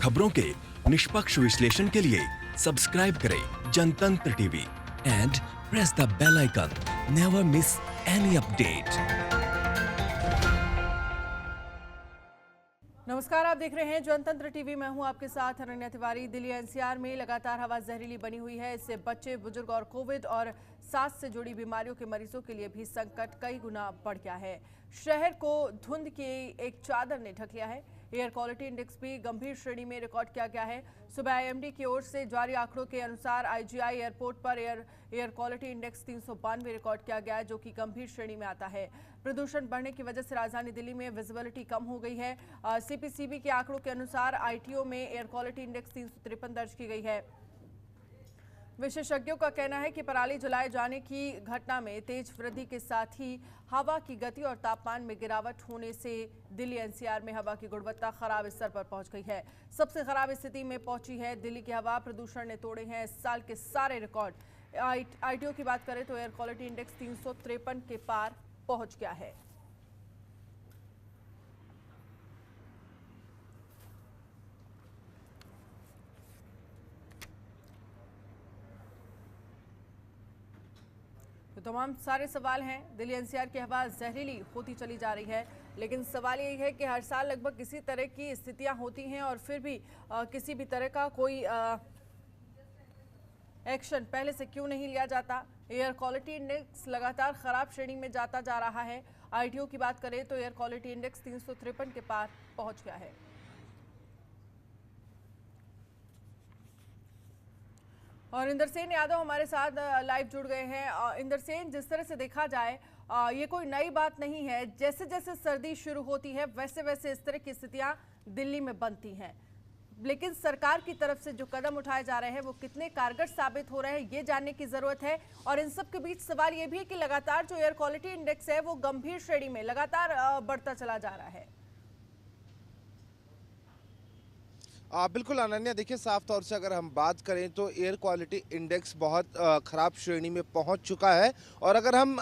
खबरों के निष्पक्ष विश्लेषण के लिए सब्सक्राइब करें Jantantra TV and press the bell icon. Never miss any update. नमस्कार, आप देख रहे हैं जनतंत्र टीवी। मैं हूं आपके साथ अनन्या तिवारी। दिल्ली एनसीआर में लगातार हवा जहरीली बनी हुई है। इससे बच्चे, बुजुर्ग और कोविड और सांस से जुड़ी बीमारियों के मरीजों के लिए भी संकट कई गुना बढ़ गया है। शहर को धुंध की एक चादर ने ढक लिया है। एयर क्वालिटी इंडेक्स भी गंभीर श्रेणी में रिकॉर्ड किया गया है। सुबह आईएमडी की ओर से जारी आंकड़ों के अनुसार आईजीआई एयरपोर्ट पर एयर क्वालिटी इंडेक्स 392 रिकॉर्ड किया गया है, जो कि गंभीर श्रेणी में आता है। प्रदूषण बढ़ने की वजह से राजधानी दिल्ली में विजिबिलिटी कम हो गई है। सीपीसीबी के आंकड़ों के अनुसार आईटीओ में एयर क्वालिटी इंडेक्स 353 दर्ज की गई है। विशेषज्ञों का कहना है कि पराली जलाए जाने की घटना में तेज वृद्धि के साथ ही हवा की गति और तापमान में गिरावट होने से दिल्ली एनसीआर में हवा की गुणवत्ता खराब स्तर पर पहुंच गई है। सबसे खराब स्थिति में पहुंची है दिल्ली की हवा। प्रदूषण ने तोड़े हैं इस साल के सारे रिकॉर्ड। आईटीओ की बात करें तो एयर क्वालिटी इंडेक्स 353 के पार पहुंच गया है। तो तमाम सारे सवाल हैं। दिल्ली एनसीआर की हवा जहरीली होती चली जा रही है, लेकिन सवाल यही है कि हर साल लगभग इसी तरह की स्थितियां होती हैं और फिर भी किसी भी तरह का कोई एक्शन पहले से क्यों नहीं लिया जाता। एयर क्वालिटी इंडेक्स लगातार खराब श्रेणी में जाता जा रहा है। आईटीओ की बात करें तो एयर क्वालिटी इंडेक्स 353 के पार पहुंच गया है। और इंदर सेन यादव हमारे साथ लाइव जुड़ गए हैं। इंदर सेन, जिस तरह से देखा जाए ये कोई नई बात नहीं है। जैसे जैसे सर्दी शुरू होती है वैसे वैसे इस तरह की स्थितियां दिल्ली में बनती हैं, लेकिन सरकार की तरफ से जो कदम उठाए जा रहे हैं वो कितने कारगर साबित हो रहे हैं, ये जानने की जरूरत है। और इन सब के बीच सवाल ये भी है कि लगातार जो एयर क्वालिटी इंडेक्स है वो गंभीर श्रेणी में लगातार बढ़ता चला जा रहा है। बिल्कुल अनन्या, देखिए साफ तौर से अगर हम बात करें तो एयर क्वालिटी इंडेक्स बहुत ख़राब श्रेणी में पहुंच चुका है। और अगर हम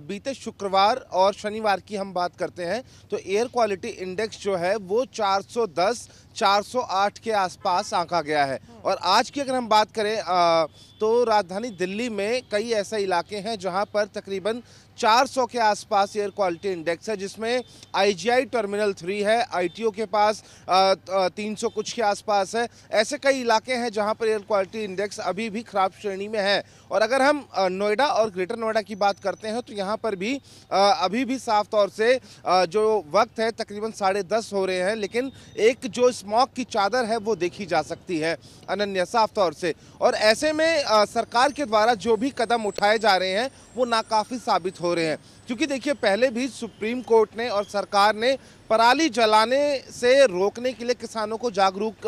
बीते शुक्रवार और शनिवार की हम बात करते हैं तो एयर क्वालिटी इंडेक्स जो है वो 410 408 के आसपास आंका गया है। और आज की अगर हम बात करें तो राजधानी दिल्ली में कई ऐसे इलाके हैं जहां पर तकरीबन 400 के आसपास एयर क्वालिटी इंडेक्स है, जिसमें आईजीआई टर्मिनल 3 है, आईटीओ के पास 300 कुछ के आसपास है। ऐसे कई इलाके हैं जहां पर एयर क्वालिटी इंडेक्स अभी भी खराब श्रेणी में है। और अगर हम नोएडा और ग्रेटर नोएडा की बात करते हैं तो यहां पर भी अभी भी साफ तौर से जो वक्त है तकरीबन 10:30 हो रहे हैं, लेकिन एक जो स्मॉग की चादर है वो देखी जा सकती है अनन्या, साफ तौर से। और ऐसे में सरकार के द्वारा जो भी कदम उठाए जा रहे हैं वो नाकाफी साबित हो रहे हैं, क्योंकि देखिए पहले भी सुप्रीम कोर्ट ने और सरकार ने पराली जलाने से रोकने के लिए किसानों को जागरूक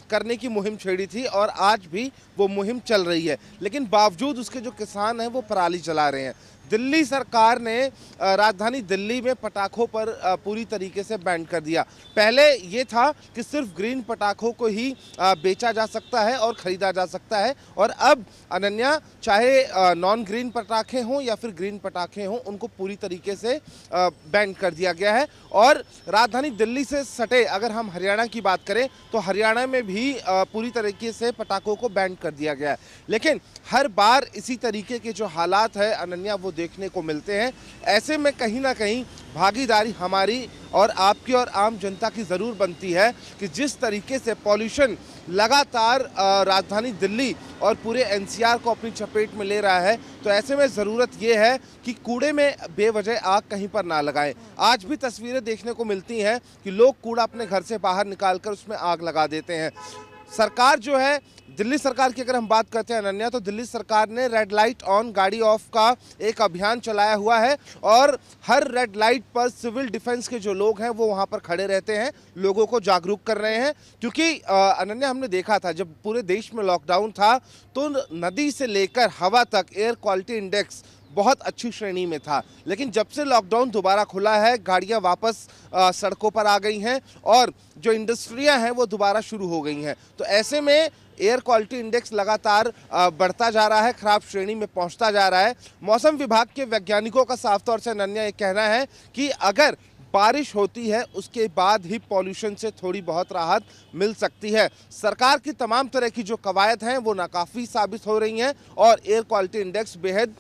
करने की मुहिम छेड़ी थी और आज भी वो मुहिम चल रही है, लेकिन बावजूद उसके जो किसान हैं वो पराली जला रहे हैं। दिल्ली सरकार ने राजधानी दिल्ली में पटाखों पर पूरी तरीके से बैन कर दिया। पहले ये था कि सिर्फ ग्रीन पटाखों को ही बेचा जा सकता है और ख़रीदा जा सकता है, और अब अनन्या चाहे नॉन ग्रीन पटाखे हों या फिर ग्रीन पटाखे हों, उनको पूरी तरीके से बैन कर दिया गया है। और राजधानी दिल्ली से सटे अगर हम हरियाणा की बात करें तो हरियाणा में भी पूरी तरीके से पटाखों को बैन कर दिया गया है। लेकिन हर बार इसी तरीके के जो हालात है अनन्या वो देखने को मिलते हैं। ऐसे में कहीं ना कहीं भागीदारी हमारी और आपकी और आम जनता की ज़रूर बनती है कि जिस तरीके से पॉल्यूशन लगातार राजधानी दिल्ली और पूरे एनसीआर को अपनी चपेट में ले रहा है, तो ऐसे में ज़रूरत ये है कि कूड़े में बेवजह आग कहीं पर ना लगाएं। आज भी तस्वीरें देखने को मिलती हैं कि लोग कूड़ा अपने घर से बाहर निकालकर उसमें आग लगा देते हैं। सरकार जो है, दिल्ली सरकार की अगर हम बात करते हैं अनन्या, तो दिल्ली सरकार ने रेड लाइट ऑन गाड़ी ऑफ का एक अभियान चलाया हुआ है और हर रेड लाइट पर सिविल डिफेंस के जो लोग हैं वो वहां पर खड़े रहते हैं, लोगों को जागरूक कर रहे हैं। क्योंकि अनन्या, हमने देखा था जब पूरे देश में लॉकडाउन था तो नदी से लेकर हवा तक एयर क्वालिटी इंडेक्स बहुत अच्छी श्रेणी में था, लेकिन जब से लॉकडाउन दोबारा खुला है गाड़ियां वापस सड़कों पर आ गई हैं और जो इंडस्ट्रियां हैं वो दोबारा शुरू हो गई हैं। तो ऐसे में एयर क्वालिटी इंडेक्स लगातार बढ़ता जा रहा है, खराब श्रेणी में पहुंचता जा रहा है। मौसम विभाग के वैज्ञानिकों का साफ तौर से अनन्या ये कहना है कि अगर बारिश होती है उसके बाद ही पॉल्यूशन से थोड़ी बहुत राहत मिल सकती है। सरकार की तमाम तरह की जो कवायद हैं वो नाकाफ़ी साबित हो रही हैं और एयर क्वालिटी इंडेक्स बेहद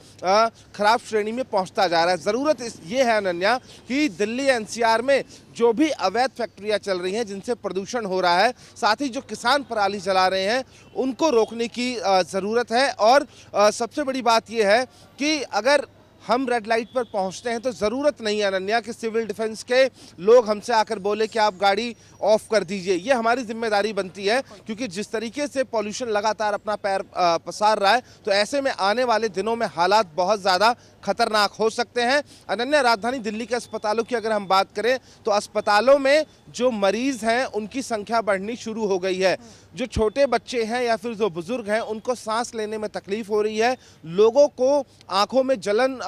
ख़राब श्रेणी में पहुंचता जा रहा है। ज़रूरत ये है अनन्या कि दिल्ली एनसीआर में जो भी अवैध फैक्ट्रियां चल रही हैं जिनसे प्रदूषण हो रहा है, साथ ही जो किसान पराली जला रहे हैं उनको रोकने की ज़रूरत है। और सबसे बड़ी बात यह है कि अगर हम रेड लाइट पर पहुंचते हैं तो ज़रूरत नहीं है अनन्या कि सिविल डिफेंस के लोग हमसे आकर बोले कि आप गाड़ी ऑफ कर दीजिए। ये हमारी जिम्मेदारी बनती है, क्योंकि जिस तरीके से पॉल्यूशन लगातार अपना पैर पसार रहा है तो ऐसे में आने वाले दिनों में हालात बहुत ज़्यादा खतरनाक हो सकते हैं। अनन्या, राजधानी दिल्ली के अस्पतालों की अगर हम बात करें तो अस्पतालों में जो मरीज हैं उनकी संख्या बढ़नी शुरू हो गई है। जो छोटे बच्चे हैं या फिर जो बुजुर्ग हैं उनको सांस लेने में तकलीफ हो रही है, लोगों को आंखों में जलन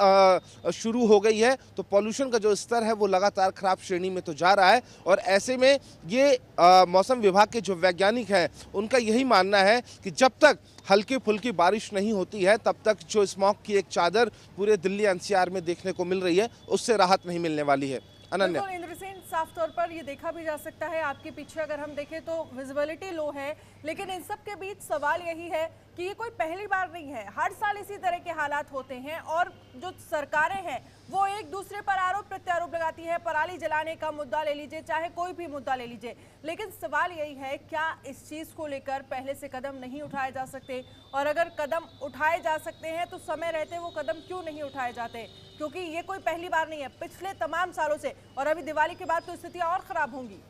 शुरू हो गई है। तो पॉल्यूशन का जो स्तर है वो लगातार खराब श्रेणी में तो जा रहा है। और ऐसे में ये मौसम विभाग के जो वैज्ञानिक हैं उनका यही मानना है कि जब तक हल्की फुल्की बारिश नहीं होती है तब तक जो स्मॉग की एक चादर पूरे दिल्ली एनसीआर में देखने को मिल रही है उससे राहत नहीं मिलने वाली है। अनन्या, इंद्र सेन, साफ तौर पर ये देखा भी जा सकता है, आपके पीछे अगर हम देखें तो विजिबिलिटी लो है, लेकिन इन सब के बीच सवाल यही है कि ये कोई पहली बार नहीं है, हर साल इसी तरह के हालात होते हैं और जो सरकारें हैं वो एक दूसरे पर आरोप प्रत्यारोप लगाती है। पराली जलाने का मुद्दा ले लीजिए, चाहे कोई भी मुद्दा ले लीजिए, लेकिन सवाल यही है क्या इस चीज को लेकर पहले से कदम नहीं उठाए जा सकते, और अगर कदम उठाए जा सकते हैं तो समय रहते वो कदम क्यों नहीं उठाए जाते? क्योंकि ये कोई पहली बार नहीं है, पिछले तमाम सालों से, और अभी दिवाली के बाद तो स्थितियां और खराब होंगी।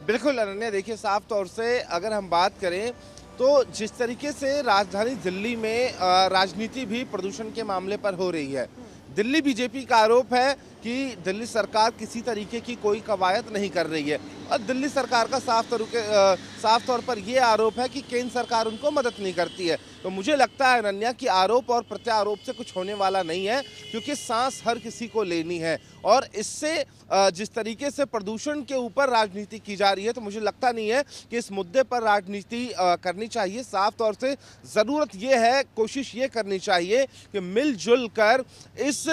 बिल्कुल अनन्या, देखिए साफ तौर से अगर हम बात करें तो जिस तरीके से राजधानी दिल्ली में राजनीति भी प्रदूषण के मामले पर हो रही है, दिल्ली बीजेपी का आरोप है कि दिल्ली सरकार किसी तरीके की कोई कवायद नहीं कर रही है, और दिल्ली सरकार का साफ तौर पर यह आरोप है कि केंद्र सरकार उनको मदद नहीं करती है। तो मुझे लगता है अनन्या कि आरोप और प्रत्यारोप से कुछ होने वाला नहीं है, क्योंकि सांस हर किसी को लेनी है। और इससे जिस तरीके से प्रदूषण के ऊपर राजनीति की जा रही है तो मुझे लगता नहीं है कि इस मुद्दे पर राजनीति करनी चाहिए। साफ तौर से ज़रूरत ये है, कोशिश ये करनी चाहिए कि मिलजुल कर इस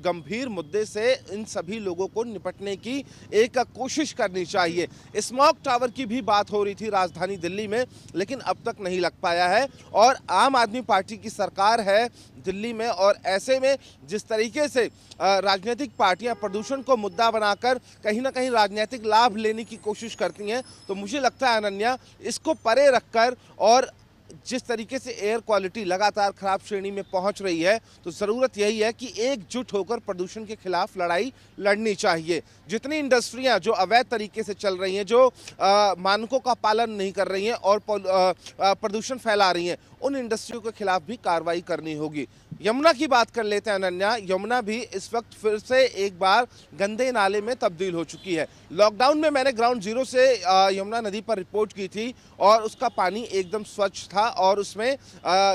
गंभीर मुद्दे से इन सभी लोगों को निपटने की एक कोशिश करनी चाहिए। स्मॉग टावर की भी बात हो रही थी राजधानी दिल्ली में, लेकिन अब तक नहीं लग पाया है, और आम आदमी पार्टी की सरकार है दिल्ली में, और ऐसे में जिस तरीके से राजनीतिक पार्टियां प्रदूषण को मुद्दा बनाकर कहीं ना कहीं राजनीतिक लाभ लेने की कोशिश करती हैं, तो मुझे लगता है अनन्या इसको परे रखकर, और जिस तरीके से एयर क्वालिटी लगातार खराब श्रेणी में पहुंच रही है, तो ज़रूरत यही है कि एकजुट होकर प्रदूषण के खिलाफ लड़ाई लड़नी चाहिए। जितनी इंडस्ट्रियां जो अवैध तरीके से चल रही हैं, जो मानकों का पालन नहीं कर रही हैं और प्रदूषण फैला रही हैं, उन इंडस्ट्रियों के खिलाफ भी कार्रवाई करनी होगी। यमुना की बात कर लेते हैं अनन्या, यमुना भी इस वक्त फिर से एक बार गंदे नाले में तब्दील हो चुकी है। लॉकडाउन में मैंने ग्राउंड जीरो से यमुना नदी पर रिपोर्ट की थी और उसका पानी एकदम स्वच्छ था और उसमें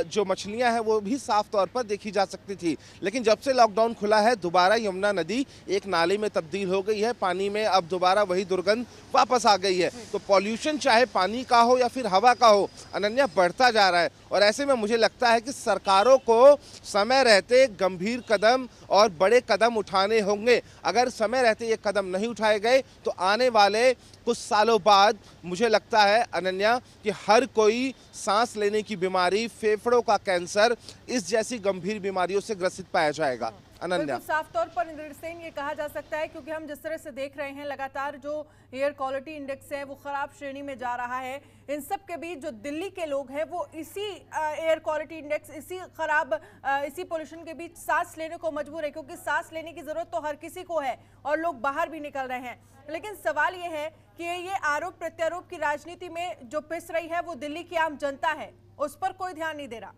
जो मछलियां हैं वो भी साफ तौर पर देखी जा सकती थी। लेकिन जब से लॉकडाउन खुला है दोबारा यमुना नदी एक नाले में तब्दील हो गई है, पानी में अब दोबारा वही दुर्गंध वापस आ गई है। तो पॉल्यूशन चाहे पानी का हो या फिर हवा का हो अनन्या, बढ़ता जा रहा है, और ऐसे में मुझे लगता है कि सरकारों को समय रहते गंभीर कदम और बड़े कदम उठाने होंगे। अगर समय रहते ये कदम नहीं उठाए गए तो आने वाले कुछ सालों बाद मुझे लगता है अनन्या कि हर कोई सांस लेने की बीमारी, फेफड़ों का कैंसर, इस जैसी गंभीर बीमारियों से ग्रसित पाया जाएगा। अनन्या, साफ तौर पर इंद्र सेन ये कहा जा सकता है, क्योंकि हम जिस तरह से देख रहे हैं लगातार जो एयर क्वालिटी इंडेक्स है वो खराब श्रेणी में जा रहा है। इन सब के बीच जो दिल्ली के लोग हैं वो इसी एयर क्वालिटी इंडेक्स, इसी पोल्यूशन के बीच सांस लेने को मजबूर है, क्योंकि सांस लेने की जरूरत तो हर किसी को है और लोग बाहर भी निकल रहे हैं। लेकिन सवाल ये है कि ये आरोप प्रत्यारोप की राजनीति में जो पिस रही है वो दिल्ली की आम जनता है, उस पर कोई ध्यान नहीं दे रहा।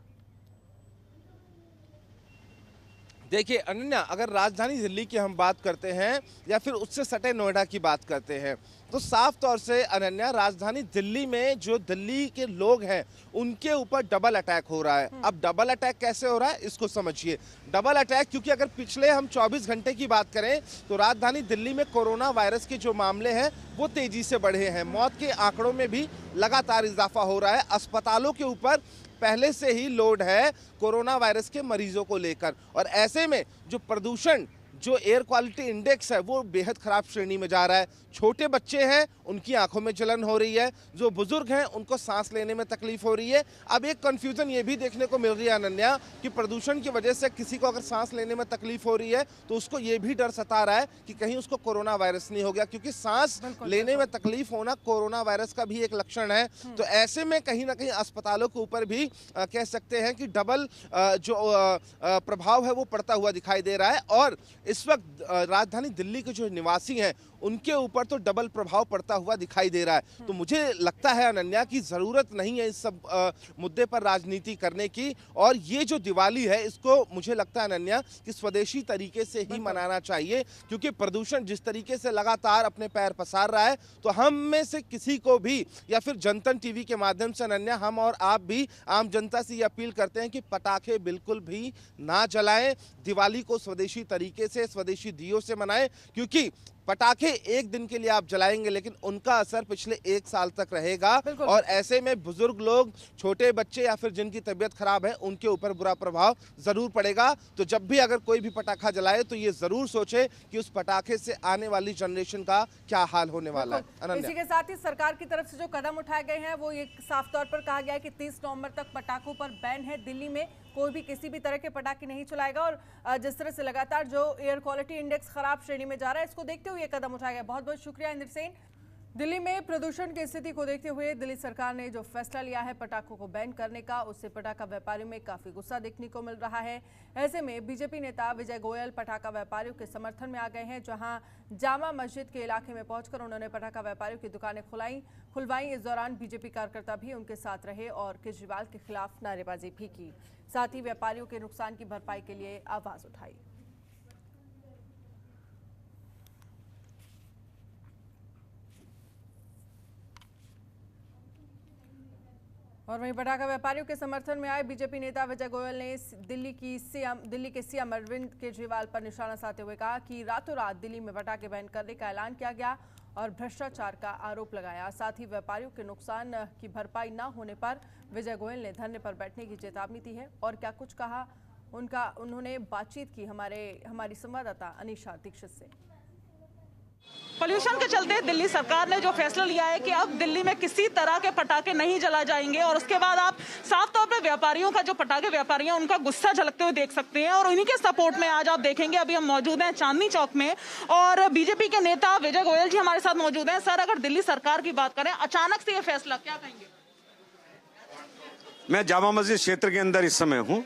देखिए अनन्या, अगर राजधानी दिल्ली की हम बात करते हैं या फिर उससे सटे नोएडा की बात करते हैं, तो साफ तौर से अनन्या राजधानी दिल्ली में जो दिल्ली के लोग हैं उनके ऊपर डबल अटैक हो रहा है। अब डबल अटैक कैसे हो रहा है इसको समझिए। डबल अटैक क्योंकि अगर पिछले हम 24 घंटे की बात करें तो राजधानी दिल्ली में कोरोना वायरस के जो मामले हैं वो तेजी से बढ़े हैं, मौत के आंकड़ों में भी लगातार इजाफा हो रहा है। अस्पतालों के ऊपर पहले से ही लोड है कोरोना वायरस के मरीजों को लेकर, और ऐसे में जो प्रदूषण जो एयर क्वालिटी इंडेक्स है वो बेहद खराब श्रेणी में जा रहा है। छोटे बच्चे हैं, उनकी आंखों में जलन हो रही है, जो बुजुर्ग हैं उनको सांस लेने में तकलीफ हो रही है। अब एक कंफ्यूजन ये भी देखने को मिल रही है अनन्या कि प्रदूषण की वजह से किसी को अगर सांस लेने में तकलीफ हो रही है तो उसको ये भी डर सता रहा है कि कहीं उसको कोरोना वायरस नहीं हो गया, क्योंकि सांस लेने में तकलीफ होना कोरोना वायरस का भी एक लक्षण है। तो ऐसे में कहीं ना कहीं अस्पतालों के ऊपर भी कह सकते हैं कि डबल जो प्रभाव है वो पड़ता हुआ दिखाई दे रहा है। और इस वक्त राजधानी दिल्ली के जो निवासी हैं उनके ऊपर तो डबल प्रभाव पड़ता हुआ दिखाई दे रहा है। तो मुझे लगता है अनन्या की ज़रूरत नहीं है इस सब मुद्दे पर राजनीति करने की, और ये जो दिवाली है इसको मुझे लगता है अनन्या कि स्वदेशी तरीके से ही मनाना चाहिए, क्योंकि प्रदूषण जिस तरीके से लगातार अपने पैर पसार रहा है तो हम में से किसी को भी या फिर जनतन टीवी के माध्यम से अनन्या हम और आप भी आम जनता से ये अपील करते हैं कि पटाखे बिल्कुल भी ना जलाएं, दिवाली को स्वदेशी तरीके से स्वदेशी दियों से मनाएं, क्योंकि पटाखे एक दिन के लिए आप जलाएंगे लेकिन उनका असर पिछले 1 साल तक रहेगा। और ऐसे में बुजुर्ग लोग, छोटे बच्चे या फिर जिनकी तबीयत खराब है उनके ऊपर बुरा प्रभाव जरूर पड़ेगा। तो जब भी अगर कोई भी पटाखा जलाए तो ये जरूर सोचे कि उस पटाखे से आने वाली जनरेशन का क्या हाल होने वाला है। इसी के साथ ही सरकार की तरफ से जो कदम उठाए गए हैं वो ये साफ तौर पर कहा गया है कि 30 नवंबर तक पटाखों पर बैन है। दिल्ली में कोई भी किसी भी तरह के पटाखे नहीं चलाएगा। और जिस तरह से लगातार जो एयर क्वालिटी इंडेक्स खराब श्रेणी में जा रहा है, इसको देखते हुए ये कदम उठाया गया। बहुत बहुत शुक्रिया इंद्र सेन। दिल्ली में प्रदूषण की स्थिति को देखते हुए दिल्ली सरकार ने जो फैसला लिया है पटाखों को बैन करने का, उससे पटाखा व्यापारियों में काफी गुस्सा देखने को मिल रहा है। ऐसे में बीजेपी नेता विजय गोयल पटाखा व्यापारियों के समर्थन में आ गए हैं, जहां जामा मस्जिद के इलाके में पहुंचकर उन्होंने पटाखा व्यापारियों की दुकानें खुलवाई। इस दौरान बीजेपी कार्यकर्ता भी उनके साथ रहे और केजरीवाल के खिलाफ नारेबाजी भी की, साथ ही व्यापारियों के नुकसान की भरपाई के लिए आवाज उठाई। और वहीं पटाखा व्यापारियों के समर्थन में आए बीजेपी नेता विजय गोयल ने दिल्ली के सीएम अरविंद केजरीवाल पर निशाना साधते हुए कहा कि रातों रात दिल्ली में पटाखे बैन करने का ऐलान किया गया और भ्रष्टाचार का आरोप लगाया। साथ ही व्यापारियों के नुकसान की भरपाई न होने पर विजय गोयल ने धरने पर बैठने की चेतावनी दी है। और क्या कुछ कहा उन्होंने बातचीत की हमारी संवाददाता अनीशा दीक्षित से। पोल्यूशन के चलते दिल्ली सरकार ने जो फैसला लिया है कि अब दिल्ली में किसी तरह के पटाखे नहीं जला जाएंगे, और उसके बाद आप साफ तौर पे व्यापारियों का, जो पटाखे व्यापारी हैं, उनका गुस्सा झलकते हुए देख सकते हैं। और उन्हीं के सपोर्ट में आज आप देखेंगे अभी हम मौजूद हैं चांदनी चौक में और बीजेपी के नेता विजय गोयल जी हमारे साथ मौजूद हैं। सर, अगर दिल्ली सरकार की बात करें, अचानक से ये फैसला, क्या कहेंगे? मैं जामा मस्जिद क्षेत्र के अंदर इस समय हूँ।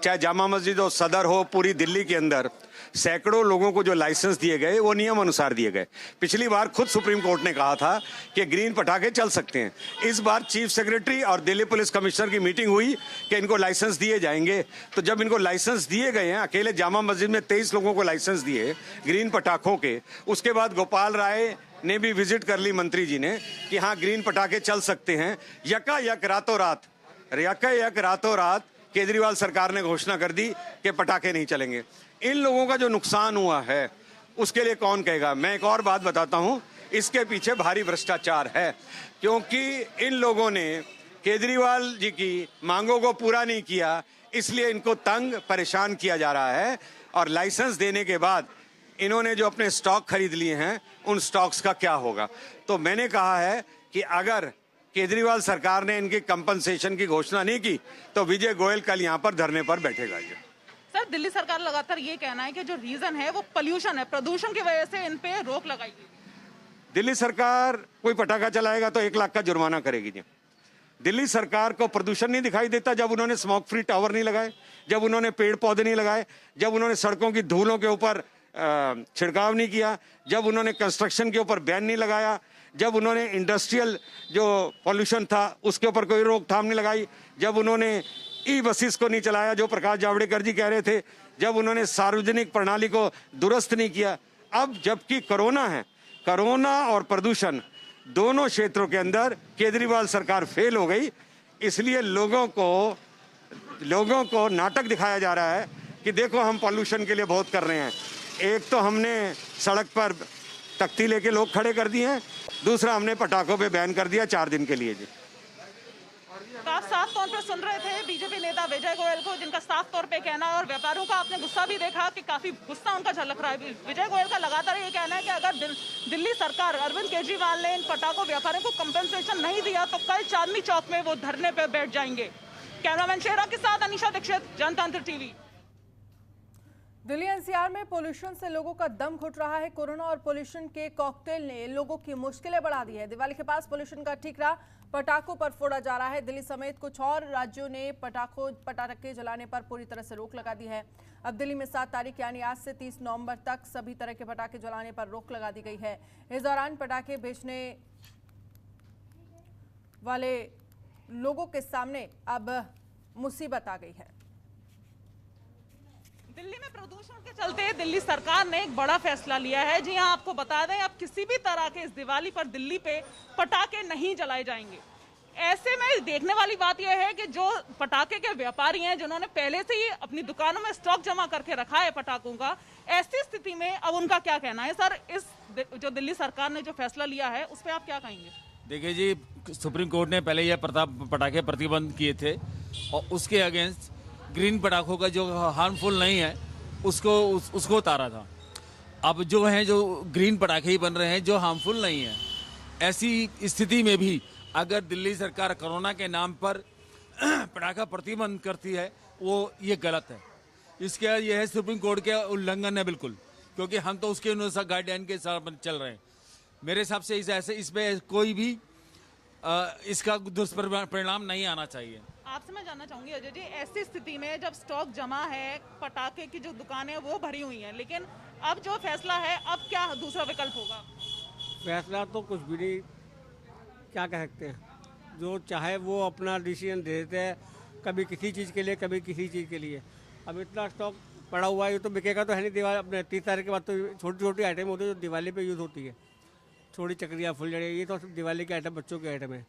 चाहे जामा मस्जिद हो, सदर हो, पूरी दिल्ली के अंदर सैकड़ों लोगों को जो लाइसेंस दिए गए वो नियम अनुसार दिए गए। पिछली बार खुद सुप्रीम कोर्ट ने कहा था कि ग्रीन पटाखे चल सकते हैं। इस बार चीफ सेक्रेटरी और दिल्ली पुलिस कमिश्नर की मीटिंग हुई कि इनको लाइसेंस दिए जाएंगे। तो जब इनको लाइसेंस दिए गए हैं, अकेले जामा मस्जिद में 23 लोगों को लाइसेंस दिए ग्रीन पटाखों के, उसके बाद गोपाल राय ने भी विजिट कर ली मंत्री जी ने कि हाँ ग्रीन पटाखे चल सकते हैं। यकायक रातों रात केजरीवाल सरकार ने घोषणा कर दी कि पटाखे नहीं चलेंगे। इन लोगों का जो नुकसान हुआ है उसके लिए कौन कहेगा? मैं एक और बात बताता हूं, इसके पीछे भारी भ्रष्टाचार है, क्योंकि इन लोगों ने केजरीवाल जी की मांगों को पूरा नहीं किया, इसलिए इनको तंग परेशान किया जा रहा है। और लाइसेंस देने के बाद इन्होंने जो अपने स्टॉक खरीद लिए हैं उन स्टॉक्स का क्या होगा? तो मैंने कहा है कि अगर केजरीवाल सरकार ने इनकी कंपनसेशन की घोषणा नहीं की तो विजय गोयल कल यहाँ पर धरने पर बैठेगा। सर, दिल्ली सरकार लगातार ये कहना है कि जो रीजन है वो पोल्यूशन है, प्रदूषण की वजह से इन पे रोक लगाएगी। दिल्ली सरकार कोई पटाखा चलाएगा तो 1 लाख का जुर्माना करेगी जी। दिल्ली सरकार को प्रदूषण नहीं दिखाई देता जब उन्होंने स्मोक फ्री टावर नहीं लगाए, जब उन्होंने पेड़ पौधे नहीं लगाए, जब उन्होंने सड़कों की धूलों के ऊपर छिड़काव नहीं किया, जब उन्होंने कंस्ट्रक्शन के ऊपर बैन नहीं लगाया, जब उन्होंने इंडस्ट्रियल जो पॉल्यूशन था उसके ऊपर कोई रोकथाम नहीं लगाई, जब उन्होंने ई बसेस को नहीं चलाया जो प्रकाश जावड़ेकर जी कह रहे थे, जब उन्होंने सार्वजनिक प्रणाली को दुरुस्त नहीं किया। अब जबकि कोरोना है, कोरोना और प्रदूषण दोनों क्षेत्रों के अंदर केजरीवाल सरकार फेल हो गई, इसलिए लोगों को नाटक दिखाया जा रहा है कि देखो हम पॉल्यूशन के लिए बहुत कर रहे हैं। एक तो हमने सड़क पर तख्ती लेके लोग खड़े कर दिए हैं, दूसरा हमने पटाखों पे बैन कर दिया 4 दिन के लिए जी। और तो आप साफ तौर पर सुन रहे थे बीजेपी नेता विजय गोयल को, जिनका साफ तौर पे कहना है, और व्यापारियों का आपने गुस्सा भी देखा कि काफी गुस्सा उनका झलक रहा है। विजय गोयल का लगातार ये कहना है कि अगर दिल्ली सरकार, अरविंद केजरीवाल ने इन पटाखों व्यापारियों को कंपनसेशन नहीं दिया तो कल चांदनी चौक में वो धरने पे बैठ जाएंगे। कैमरामैन शेरा के साथ अनीशा दीक्षित, जनतंत्र टीवी। दिल्ली एनसीआर में पोल्यूशन से लोगों का दम घुट रहा है। कोरोना और पोल्यूशन के कॉकटेल ने लोगों की मुश्किलें बढ़ा दी है। दिवाली के पास पोल्यूशन का ठीकरा पटाखों पर फोड़ा जा रहा है। दिल्ली समेत कुछ और राज्यों ने पटाखे जलाने पर पूरी तरह से रोक लगा दी है। अब दिल्ली में 7 तारीख यानी आज से 30 नवंबर तक सभी तरह के पटाखे जलाने पर रोक लगा दी गई है। इस दौरान पटाखे बेचने वाले लोगों के सामने अब मुसीबत आ गई है। दिल्ली में प्रदूषण के चलते दिल्ली सरकार ने एक बड़ा फैसला लिया है। जी हां, आपको बता दें, अब किसी भी तरह के इस दिवाली पर दिल्ली पे पटाखे नहीं जलाए जाएंगे। ऐसे में देखने वाली बात यह है कि जो पटाखे के व्यापारी हैं, जिन्होंने पहले से ही अपनी दुकानों में स्टॉक जमा करके रखा है पटाखों का, ऐसी स्थिति में अब उनका क्या कहना है? सर, इस जो दिल्ली सरकार ने जो फैसला लिया है उस पर आप क्या कहेंगे? देखिए जी, सुप्रीम कोर्ट ने पहले यह पटाखे प्रतिबंध किए थे और उसके अगेंस्ट ग्रीन पटाखों का जो हार्मफुल नहीं है उसको उतारा था। अब जो हैं जो ग्रीन पटाखे ही बन रहे हैं जो हार्मफुल नहीं है। ऐसी स्थिति में भी अगर दिल्ली सरकार कोरोना के नाम पर पटाखा प्रतिबंध करती है, वो ये गलत है। इसके यह है सुप्रीम कोर्ट के उल्लंघन है बिल्कुल, क्योंकि हम तो उसके अनुसार गाइडलाइन के साथ चल रहे हैं। मेरे हिसाब से इसमें कोई भी इसका दुष्परिणाम नहीं आना चाहिए। आपसे मैं जानना चाहूंगी अजय जी, ऐसी स्थिति में जब स्टॉक जमा है, पटाखे की जो दुकानें वो भरी हुई हैं, लेकिन अब जो फैसला है, अब क्या दूसरा विकल्प होगा? फैसला तो कुछ भी नहीं, क्या कह सकते हैं। जो चाहे वो अपना डिसीजन दे देते हैं, कभी किसी चीज़ के लिए, कभी किसी चीज़ के लिए। अब इतना स्टॉक पड़ा हुआ है, ये तो बिकेगा तो है नहीं। दिवाली अपने 30 तारीख के बाद तो छोटी छोटी आइटम होती है जो दिवाली पे यूज़ होती है, छोटी चकरियाँ, फुलझड़ियाँ, ये तो दिवाली के आइटम, बच्चों के आइटम है।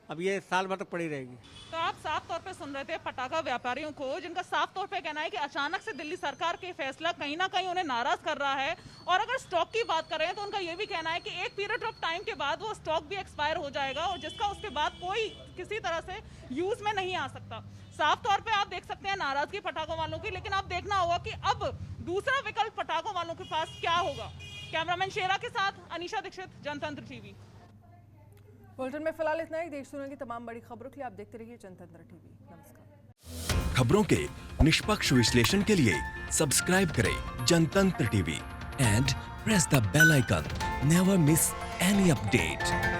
अब ये साल भर तक पड़ी रहेगी। तो आप साफ तौर पे सुन रहे थे पटाखा व्यापारियों को, जिनका साफ तौर पे कहना है कि अचानक से दिल्ली सरकार के फैसला कहीं ना कहीं उन्हें नाराज कर रहा है। और अगर स्टॉक की बात करें तो उनका ये भी कहना है कि एक पीरियड ऑफ टाइम के बाद वो स्टॉक भी एक्सपायर हो जाएगा और जिसका उसके बाद कोई किसी तरह से यूज में नहीं आ सकता। साफ तौर पे आप देख सकते हैं नाराजगी पटाखों वालों की, लेकिन अब देखना होगा कि अब दूसरा विकल्प पटाखों वालों के पास क्या होगा। कैमरामैन शेरा के साथ अनीशा दीक्षित, जनतंत्र टीवी। बुलेटिन में फिलहाल इतना ही। देश दुनिया की तमाम बड़ी खबरों के लिए आप देखते रहिए जनतंत्र टीवी। नमस्कार। खबरों के निष्पक्ष विश्लेषण के लिए सब्सक्राइब करें Jantantra TV and press the bell icon. Never miss any update.